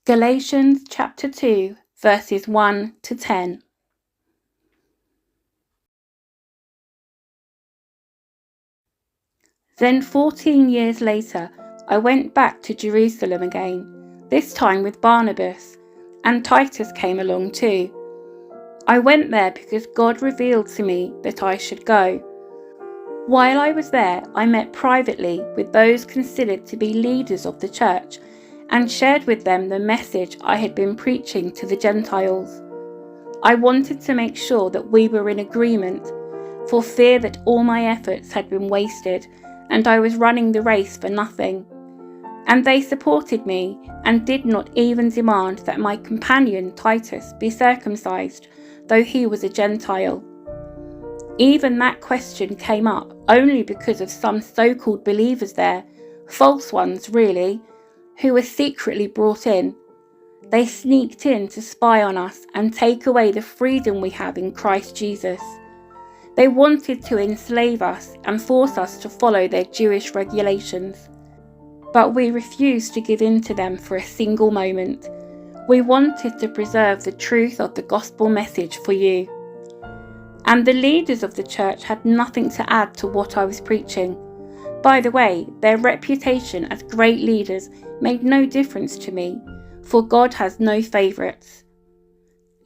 Galatians chapter 2, verses 1 to 10. Then 14 years later, I went back to Jerusalem again, this time with Barnabas, and Titus came along too. I went there because God revealed to me that I should go. While I was there, I met privately with those considered to be leaders of the church and shared with them the message I had been preaching to the Gentiles. I wanted to make sure that we were in agreement, for fear that all my efforts had been wasted and I was running the race for nothing. And they supported me and did not even demand that my companion Titus be circumcised, though he was a Gentile. Even that question came up only because of some so-called believers there, false ones really, who were secretly brought in. They sneaked in to spy on us and take away the freedom we have in Christ Jesus. They wanted to enslave us and force us to follow their Jewish regulations. But we refused to give in to them for a single moment. We wanted to preserve the truth of the gospel message for you. And the leaders of the church had nothing to add to what I was preaching. By the way, their reputation as great leaders made no difference to me, for God has no favourites.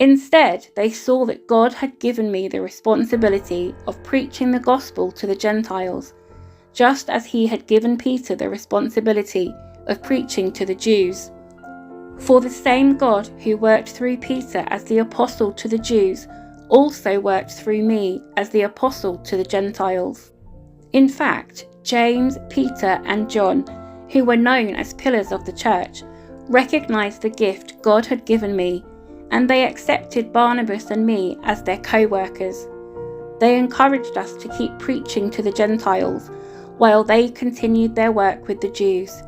Instead, they saw that God had given me the responsibility of preaching the gospel to the Gentiles, just as he had given Peter the responsibility of preaching to the Jews. For the same God who worked through Peter as the apostle to the Jews also worked through me as the apostle to the Gentiles. In fact, James, Peter, and John, who were known as pillars of the church, recognized the gift God had given me, and they accepted Barnabas and me as their co-workers. They encouraged us to keep preaching to the Gentiles, while they continued their work with the Jews.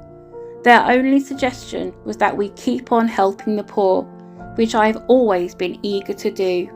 Their only suggestion was that we keep on helping the poor, which I have always been eager to do.